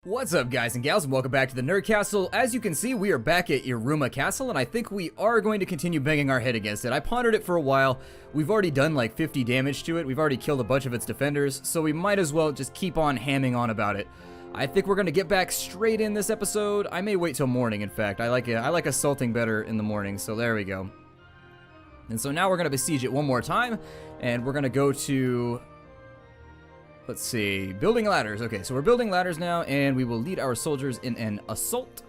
What's up, guys and gals, and welcome back to the Nerd Castle. As you can see, we are back at Yruma Castle, and I think we are going to continue banging our head against it. I pondered it for a while. We've already done like 50 damage to it. We've already killed a bunch of its defenders, so we might as well just keep on hamming on about it. I think we're going to get back straight in this episode. I may wait till morning, in fact. I like assaulting better in the morning, so there we go. And so now we're going to besiege it one more time, and we're going to go to... Let's see, building ladders. Okay, so we're building ladders now, and we will lead our soldiers in an assault.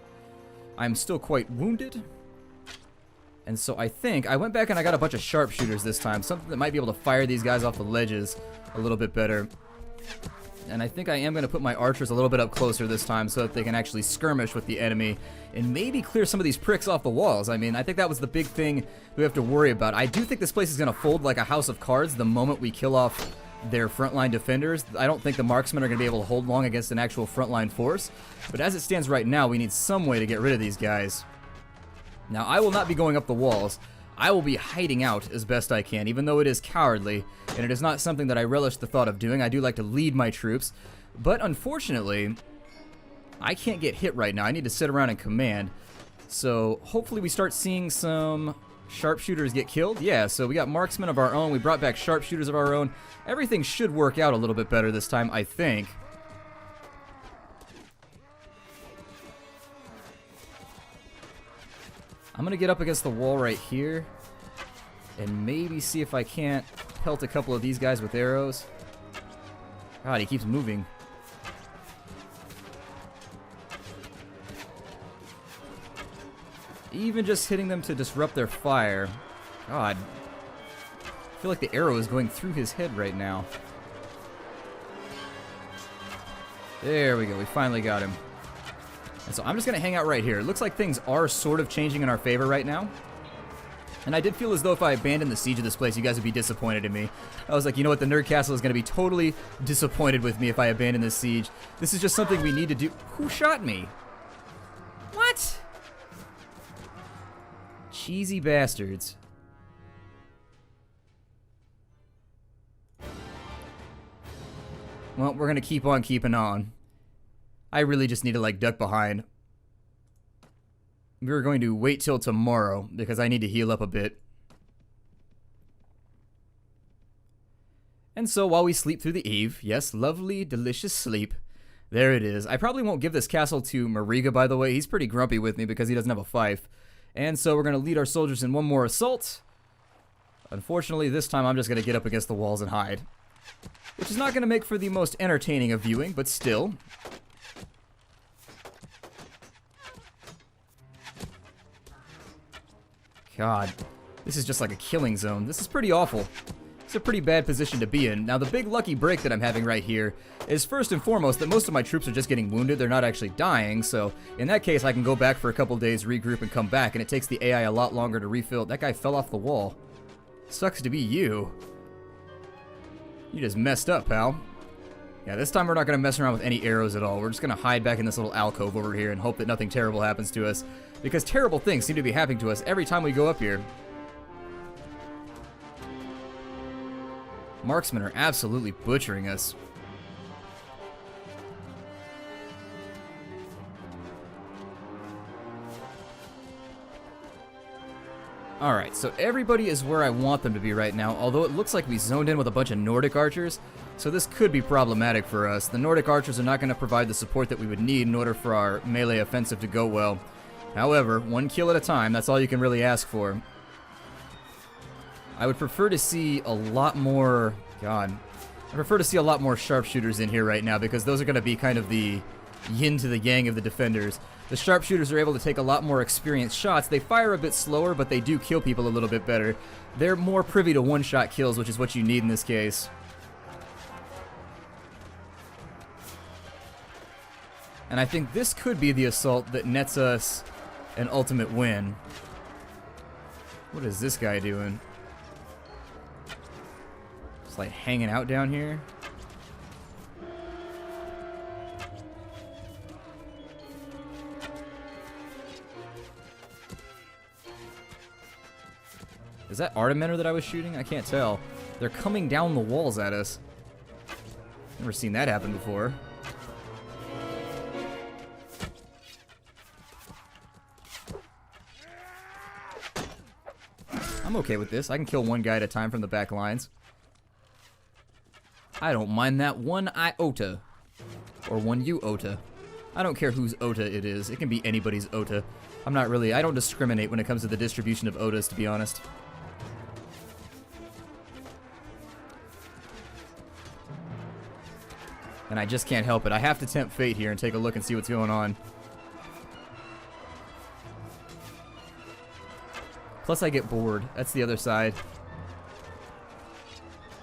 I'm still quite wounded. And so I think, I went back and I got a bunch of sharpshooters this time, something that might be able to fire these guys off the ledges a little bit better. And I think I am going to put my archers a little bit up closer this time so that they can actually skirmish with the enemy and maybe clear some of these pricks off the walls. I mean, I think that was the big thing we have to worry about. I do think this place is going to fold like a house of cards the moment we kill off their frontline defenders. I don't think the marksmen are going to be able to hold long against an actual frontline force, but as it stands right now, we need some way to get rid of these guys. Now, I will not be going up the walls. I will be hiding out as best I can, even though it is cowardly, and it is not something that I relish the thought of doing. I do like to lead my troops, but unfortunately, I can't get hit right now. I need to sit around and command, so hopefully we start seeing some sharpshooters get killed. Yeah, so we got marksmen of our own. We brought back sharpshooters of our own. Everything should work out a little bit better this time, I think. I'm going to get up against the wall right here and maybe see if I can't pelt a couple of these guys with arrows. God, he keeps moving. Even just hitting them to disrupt their fire. God. I feel like the arrow is going through his head right now. There we go. We finally got him. And so I'm just going to hang out right here. It looks like things are sort of changing in our favor right now. And I did feel as though if I abandoned the siege of this place, you guys would be disappointed in me. I was like, you know what? The Nerd Castle is going to be totally disappointed with me if I abandon this siege. This is just something we need to do. Who shot me? What? Cheesy bastards. Well, we're gonna keep on keeping on. I really just need to like duck behind. We're going to wait till tomorrow because I need to heal up a bit. And so while we sleep through the eve, yes, lovely, delicious sleep. There it is. I probably won't give this castle to Mariga, by the way. He's pretty grumpy with me because he doesn't have a fife. And so we're going to lead our soldiers in one more assault. Unfortunately, this time I'm just going to get up against the walls and hide. Which is not going to make for the most entertaining of viewing, but still. God, this is just like a killing zone. This is pretty awful. It's a pretty bad position to be in. Now, the big lucky break that I'm having right here is first and foremost that most of my troops are just getting wounded. They're not actually dying, so in that case, I can go back for a couple days, regroup, and come back, and it takes the AI a lot longer to refill. That guy fell off the wall. Sucks to be you. You just messed up, pal. Yeah, this time we're not going to mess around with any arrows at all. We're just going to hide back in this little alcove over here and hope that nothing terrible happens to us, because terrible things seem to be happening to us every time we go up here. Marksmen are absolutely butchering us. Alright, so everybody is where I want them to be right now, although it looks like we zoned in with a bunch of Nordic archers, so this could be problematic for us. The Nordic archers are not going to provide the support that we would need in order for our melee offensive to go well. However, one kill at a time, that's all you can really ask for. I would prefer to see a lot more... God. I prefer to see a lot more sharpshooters in here right now because those are going to be kind of the yin to the yang of the defenders. The sharpshooters are able to take a lot more experienced shots. They fire a bit slower, but they do kill people a little bit better. They're more privy to one-shot kills, which is what you need in this case. And I think this could be the assault that nets us an ultimate win. What is this guy doing? Just like hanging out down here. Is that Artimeter that I was shooting? I can't tell. They're coming down the walls at us. Never seen that happen before. I'm okay with this. I can kill one guy at a time from the back lines. I don't mind that one iota. Or one iota. I don't care whose ota it is. It can be anybody's ota. I don't discriminate when it comes to the distribution of otas, to be honest. And I just can't help it. I have to tempt fate here and take a look and see what's going on. Plus I get bored. That's the other side.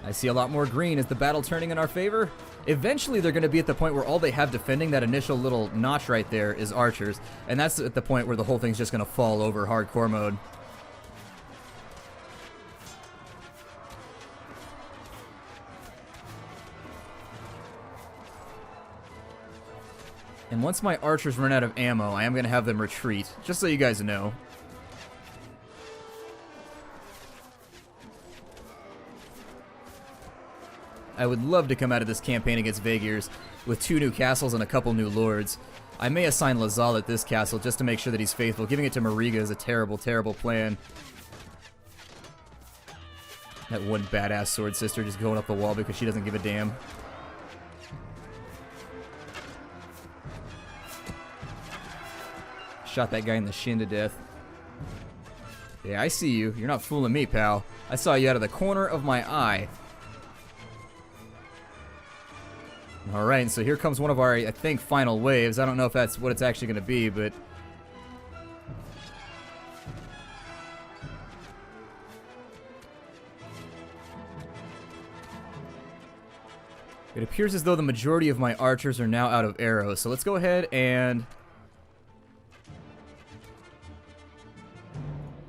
I see a lot more green. Is the battle turning in our favor? Eventually they're going to be at the point where all they have defending that initial little notch right there is archers. And that's at the point where the whole thing's just going to fall over hardcore mode. And once my archers run out of ammo, I am going to have them retreat, just so you guys know. I would love to come out of this campaign against Vaegirs with 2 new castles and a couple new lords. I may assign Lazal at this castle just to make sure that he's faithful. Giving it to Mariga is a terrible, terrible plan. That one badass sword sister just going up the wall because she doesn't give a damn. Shot that guy in the shin to death. Yeah, I see you. You're not fooling me, pal. I saw you out of the corner of my eye. Alright, so here comes one of our, I think, final waves. I don't know if that's what it's actually going to be, but... it appears as though the majority of my archers are now out of arrows. So let's go ahead and...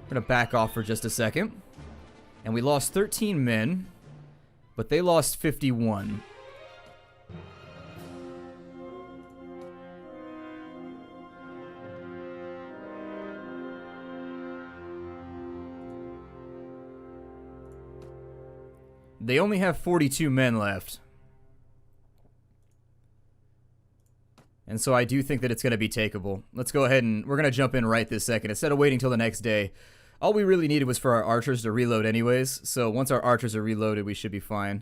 we're going to back off for just a second. And we lost 13 men, but they lost 51. They only have 42 men left. And so I do think that it's going to be takeable. Let's go ahead and we're going to jump in right this second. Instead of waiting till the next day, all we really needed was for our archers to reload anyways. So once our archers are reloaded, we should be fine.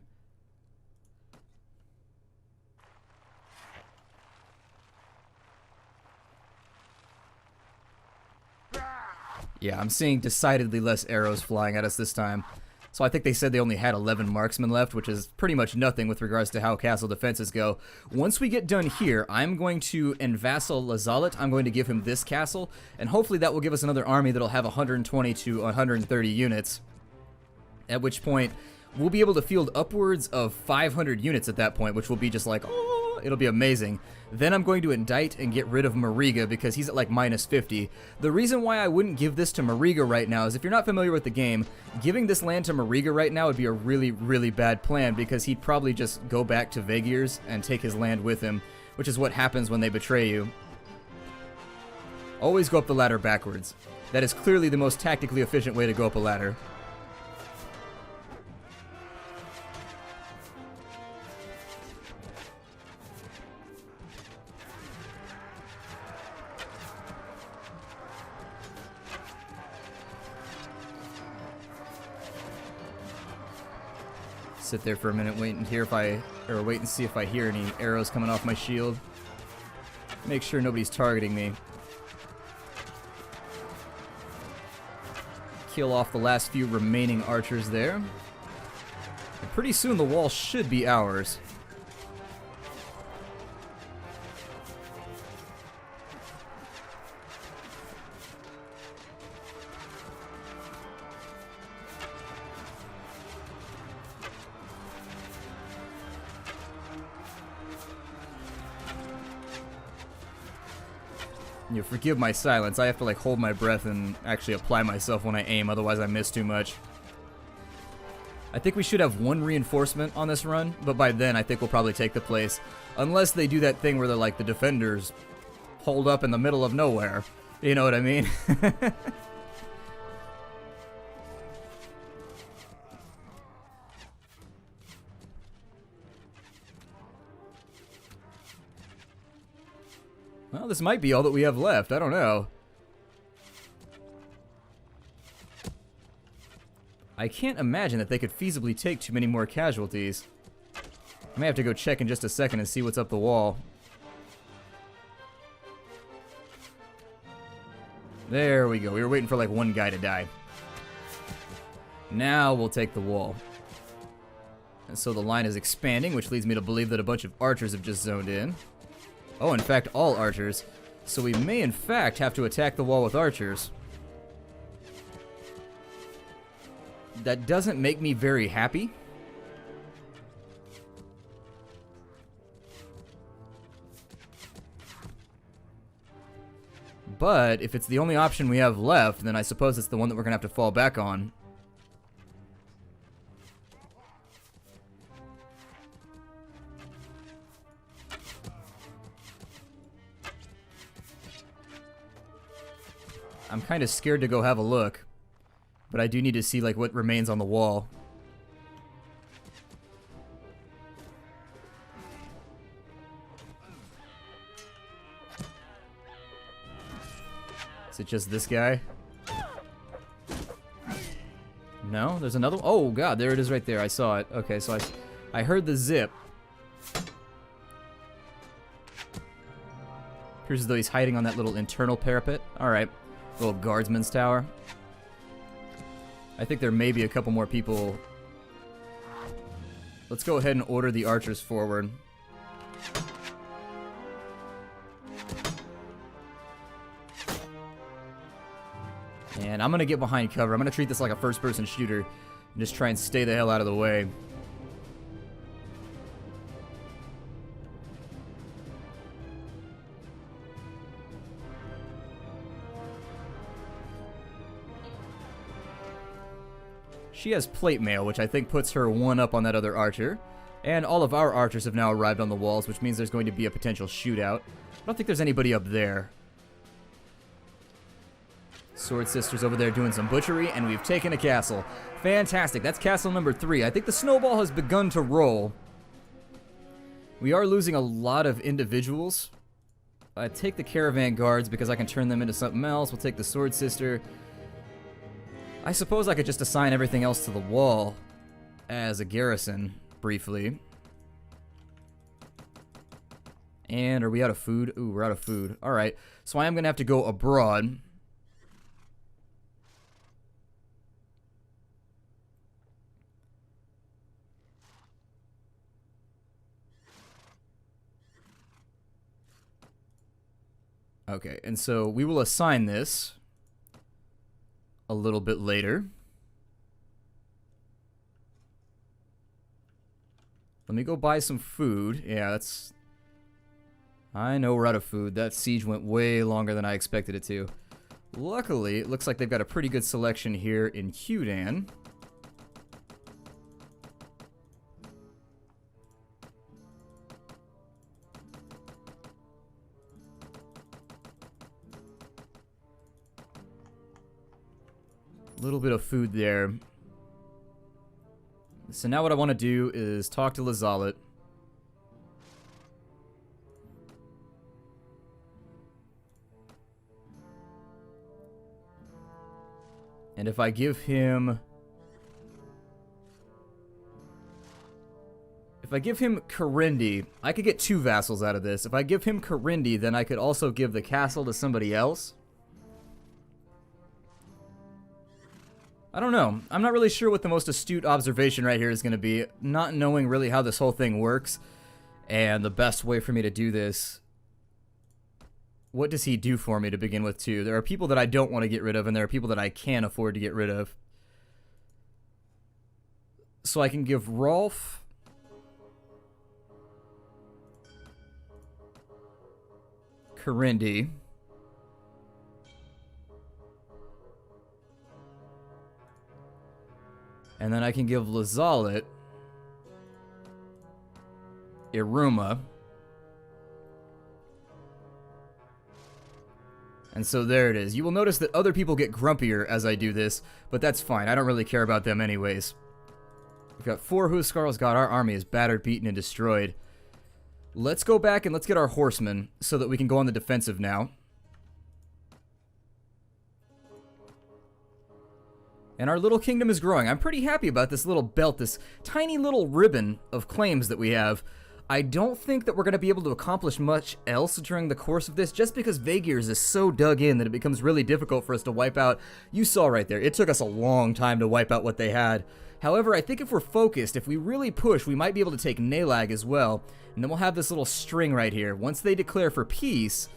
Yeah, I'm seeing decidedly less arrows flying at us this time. So I think they said they only had 11 marksmen left, which is pretty much nothing with regards to how castle defenses go. Once we get done here, I'm going to envassal Lazalet. I'm going to give him this castle, and hopefully that will give us another army that'll have 120 to 130 units. At which point, we'll be able to field upwards of 500 units at that point, which will be just like, oh, it'll be amazing. Then I'm going to indict and get rid of Mariga because he's at like minus 50. The reason why I wouldn't give this to Mariga right now is if you're not familiar with the game, giving this land to Mariga right now would be a really, really bad plan because he'd probably just go back to Vaegirs and take his land with him, which is what happens when they betray you. Always go up the ladder backwards. That is clearly the most tactically efficient way to go up a ladder. Sit there for a minute, wait and see if I hear any arrows coming off my shield. Make sure nobody's targeting me. Kill off the last few remaining archers there. And pretty soon the wall should be ours. You forgive my silence. I have to like hold my breath and actually apply myself when I aim, otherwise I miss too much. I think we should have one reinforcement on this run, but by then I think we'll probably take the place. Unless they do that thing where they're like the defenders hold up in the middle of nowhere. You know what I mean? Well, this might be all that we have left. I don't know. I can't imagine that they could feasibly take too many more casualties. I may have to go check in just a second and see what's up the wall. There we go. We were waiting for like one guy to die. Now we'll take the wall. And so the line is expanding, which leads me to believe that a bunch of archers have just zoned in. Oh, in fact, all archers. So we may, in fact, have to attack the wall with archers. That doesn't make me very happy. But if it's the only option we have left, then I suppose it's the one that we're going to have to fall back on. I'm kind of scared to go have a look, but I do need to see like what remains on the wall. Is it just this guy? No, there's another. Oh god, there it is right there. I saw it. Okay, so I heard the zip. Appears as though he's hiding on that little internal parapet. All right. Little guardsman's tower. I think there may be a couple more people. Let's go ahead and order the archers forward. And I'm going to get behind cover. I'm going to treat this like a first-person shooter and just try and stay the hell out of the way. She has plate mail, which I think puts her one up on that other archer. And all of our archers have now arrived on the walls, which means there's going to be a potential shootout. I don't think there's anybody up there. Sword Sister's over there doing some butchery, and we've taken a castle. Fantastic. That's castle number 3. I think the snowball has begun to roll. We are losing a lot of individuals. I take the caravan guards because I can turn them into something else. We'll take the Sword Sister. I suppose I could just assign everything else to the wall as a garrison, briefly. And are we out of food? Ooh, we're out of food. Alright, so I am going to have to go abroad. Okay, and so we will assign this a little bit later. Let me go buy some food. Yeah, that's... I know we're out of food. That siege went way longer than I expected it to. Luckily, it looks like they've got a pretty good selection here in Hudan. Little bit of food there. So now what I want to do is talk to Lazalet. And if I give him... If I give him Karindi, I could get 2 vassals out of this. If I give him Karindi, then I could also give the castle to somebody else. I don't know. I'm not really sure what the most astute observation right here is going to be. Not knowing really how this whole thing works. And the best way for me to do this. What does he do for me to begin with, too? There are people that I don't want to get rid of, and there are people that I can afford to get rid of. So I can give Rolf... Karindi. And then I can give Lazalet Yruma. And so there it is. You will notice that other people get grumpier as I do this, but that's fine. I don't really care about them anyways. We've got 4 Huskarls. God, our army is battered, beaten, and destroyed. Let's go back and let's get our horsemen so that we can go on the defensive now. And our little kingdom is growing. I'm pretty happy about this little belt, this tiny little ribbon of claims that we have. I don't think that we're going to be able to accomplish much else during the course of this, just because Vaegirs is so dug in that it becomes really difficult for us to wipe out. You saw right there, it took us a long time to wipe out what they had. However, I think if we're focused, if we really push, we might be able to take Nalag as well. And then we'll have this little string right here. Once they declare for peace,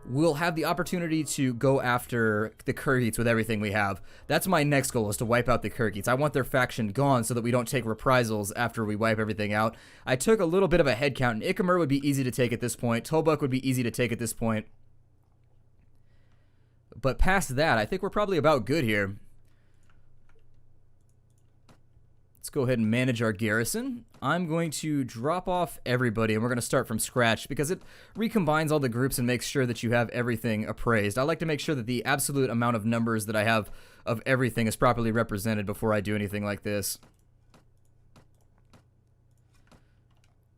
we'll have the opportunity to go after the Khergits with everything we have. That's my next goal, is to wipe out the Khergits. I want their faction gone so that we don't take reprisals after we wipe everything out. I took a little bit of a head count, and Ikamur would be easy to take at this point. Tobuk would be easy to take at this point. But past that, I think we're probably about good here. Let's go ahead and manage our garrison. I'm going to drop off everybody, and we're going to start from scratch because it recombines all the groups and makes sure that you have everything appraised. I like to make sure that the absolute amount of numbers that I have of everything is properly represented before I do anything like this.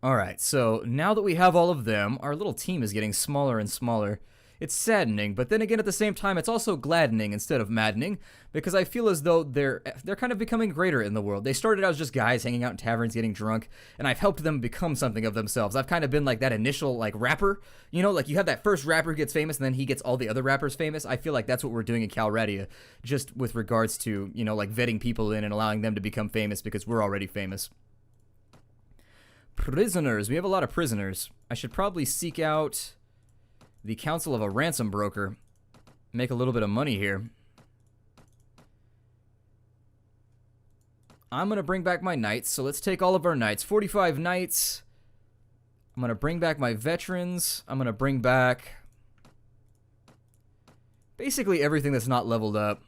Alright, so now that we have all of them, our little team is getting smaller and smaller. It's saddening, but then again at the same time it's also gladdening instead of maddening, because I feel as though they're kind of becoming greater in the world. They started out as just guys hanging out in taverns getting drunk, and I've helped them become something of themselves. I've kind of been like that initial like rapper, you know, like you have that first rapper who gets famous and then he gets all the other rappers famous. I feel like that's what we're doing in Calradia, just with regards to, you know, like vetting people in and allowing them to become famous because we're already famous. Prisoners. We have a lot of prisoners. I should probably seek out the counsel of a ransom broker. Make a little bit of money here. I'm going to bring back my knights, so let's take all of our knights. 45 knights. I'm going to bring back my veterans. I'm going to bring back basically everything that's not leveled up.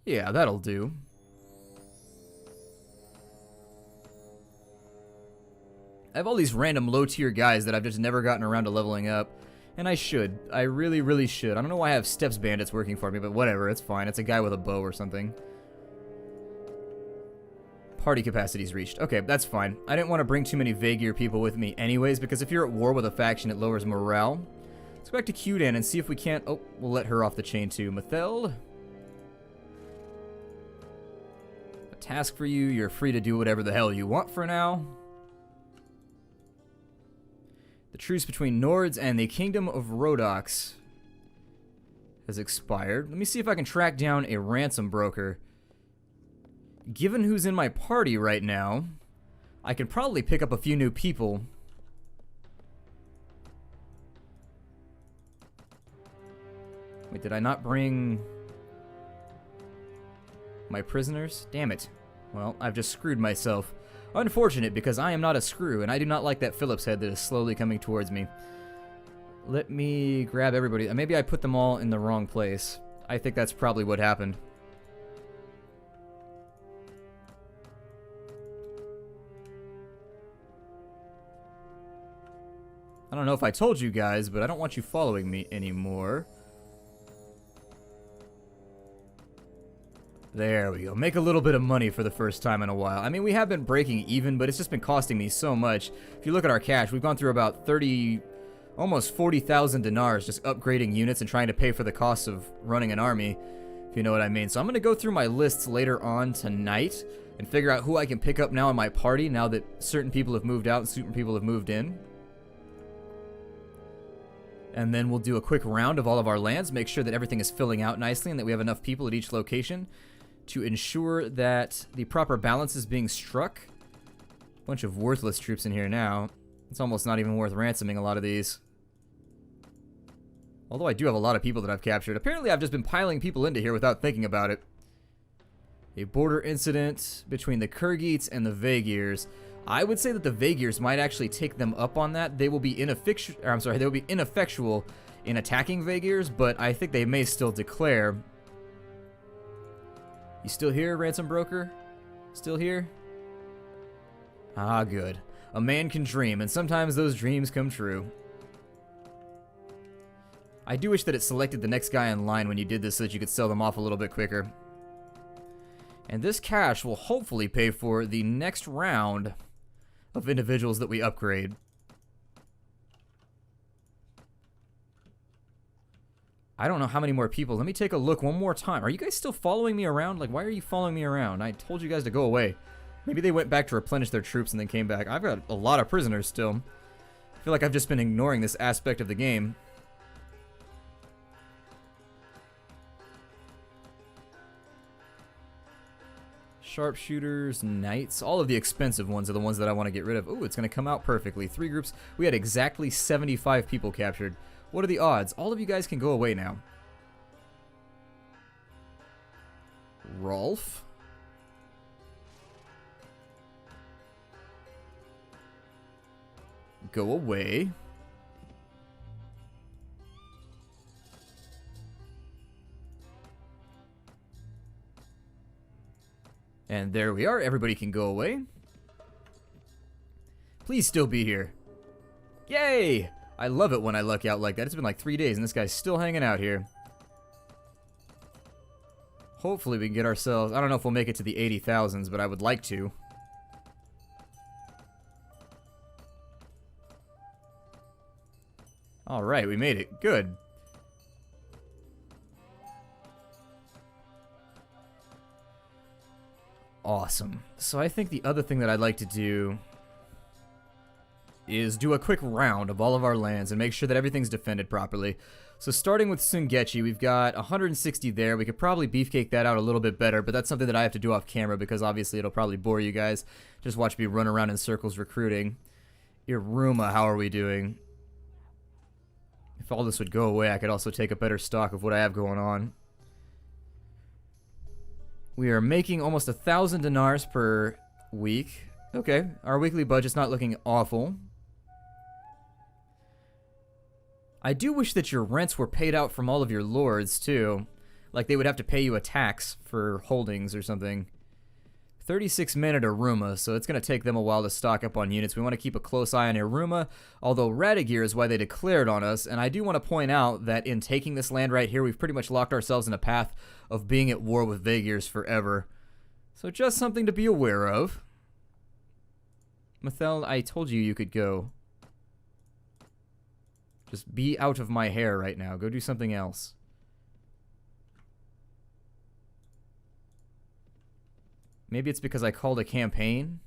Yeah, that'll do. I have all these random low-tier guys that I've just never gotten around to leveling up. And I should. I really, really should. I don't know why I have Steps Bandits working for me, but whatever. It's fine. It's a guy with a bow or something. Party capacity's reached. Okay, that's fine. I didn't want to bring too many Vaegir people with me anyways, because if you're at war with a faction, it lowers morale. Let's go back to Qdan and see if we can't... Oh, we'll let her off the chain too. Mathel. A task for you. You're free to do whatever the hell you want for now. The truce between Nords and the Kingdom of Rhodox has expired. Let me see if I can track down a ransom broker. Given who's in my party right now, I can probably pick up a few new people. Wait, did I not bring my prisoners? Damn it. Well, I've just screwed myself. Unfortunate, because I am not a screw, and I do not like that Phillips head that is slowly coming towards me. Let me grab everybody. Maybe I put them all in the wrong place. I think that's probably what happened. I don't know if I told you guys, but I don't want you following me anymore. There we go. Make a little bit of money for the first time in a while. I mean, we have been breaking even, but it's just been costing me so much. If you look at our cash, we've gone through about 30, almost 40,000 dinars just upgrading units and trying to pay for the costs of running an army, if you know what I mean. So I'm going to go through my lists later on tonight and figure out who I can pick up now in my party now that certain people have moved out and certain people have moved in. And then we'll do a quick round of all of our lands, make sure that everything is filling out nicely and that we have enough people at each location to ensure that the proper balance is being struck. Bunch of worthless troops in here now. It's almost not even worth ransoming a lot of these. Although I do have a lot of people that I've captured. Apparently I've just been piling people into here without thinking about it. A border incident between the Khergits and the Vaegirs. I would say that the Vaegirs might actually take them up on that. They will be ineffectual in attacking Vaegirs, but I think they may still declare. You still here, ransom broker? Still here? Ah, good. A man can dream, and sometimes those dreams come true. I do wish that it selected the next guy in line when you did this so that you could sell them off a little bit quicker. And this cash will hopefully pay for the next round of individuals that we upgrade. I don't know how many more people. Let me take a look one more time. Are you guys still following me around? Like, why are you following me around? I told you guys to go away. Maybe they went back to replenish their troops and then came back. I've got a lot of prisoners still. I feel like I've just been ignoring this aspect of the game. Sharpshooters, knights, all of the expensive ones are the ones that I want to get rid of. Ooh, it's going to come out perfectly. 3 groups. We had exactly 75 people captured. What are the odds? All of you guys can go away now. Rolf. Go away. And there we are. Everybody can go away. Please still be here. Yay! I love it when I luck out like that. It's been like 3 days and this guy's still hanging out here. Hopefully we can get ourselves... I don't know if we'll make it to the 80,000s, but I would like to. Alright, we made it. Good. Awesome. So I think the other thing that I'd like to do is do a quick round of all of our lands and make sure that everything's defended properly. So starting with Sungechi, we've got 160 there. We could probably beefcake that out a little bit better, but that's something that I have to do off camera because obviously it'll probably bore you guys. Just watch me run around in circles recruiting. Yruma, how are we doing? If all this would go away, I could also take a better stock of what I have going on. We are making almost 1,000 dinars per week. Okay, our weekly budget's not looking awful. I do wish that your rents were paid out from all of your lords, too. Like, they would have to pay you a tax for holdings or something. 36 men at Yruma, so it's going to take them a while to stock up on units. We want to keep a close eye on Yruma, although Radagir is why they declared on us, and I do want to point out that in taking this land right here, we've pretty much locked ourselves in a path of being at war with Vaegirs forever. So just something to be aware of. Mathel, I told you you could go. Just be out of my hair right now. Go do something else. Maybe it's because I called a campaign.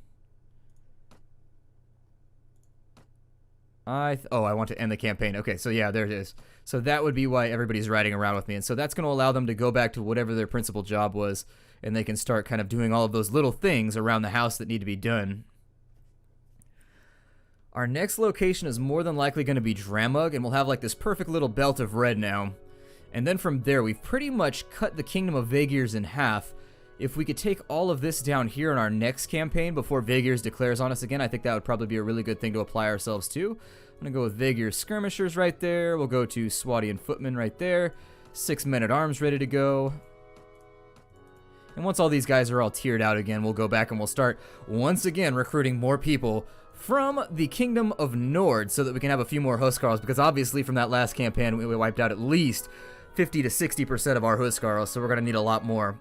I want to end the campaign. Okay, so yeah, there it is. So that would be why everybody's riding around with me. And so that's going to allow them to go back to whatever their principal job was, and they can start kind of doing all of those little things around the house that need to be done. Our next location is more than likely going to be Dramug, and we'll have like this perfect little belt of red now. And then from there, we've pretty much cut the Kingdom of Vaegirs in half. If we could take all of this down here in our next campaign before Vaegirs declares on us again, I think that would probably be a really good thing to apply ourselves to. I'm going to go with Vaegirs Skirmishers right there. We'll go to Swadian Footmen right there. 6 men-at-arms ready to go. And once all these guys are all tiered out again, we'll go back and we'll start once again recruiting more people from the Kingdom of Nord so that we can have a few more Huskarls, because obviously from that last campaign we wiped out at least 50 to 60% of our Huskarls, so we're going to need a lot more.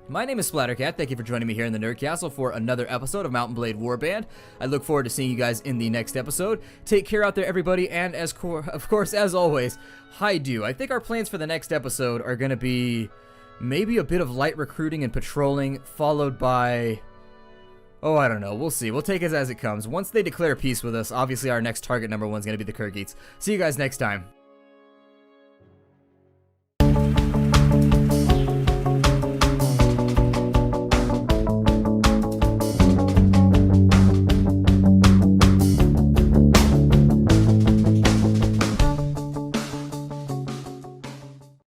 My name is Splattercat. Thank you for joining me here in the Nerd Castle for another episode of Mount & Blade Warband. I look forward to seeing you guys in the next episode. Take care out there, everybody, and of course, as always, hi-do. I think our plans for the next episode are going to be maybe a bit of light recruiting and patrolling, followed by... oh, I don't know. We'll see. We'll take it as it comes. Once they declare peace with us, obviously our next target number 1 is going to be the Kyrgyz. See you guys next time.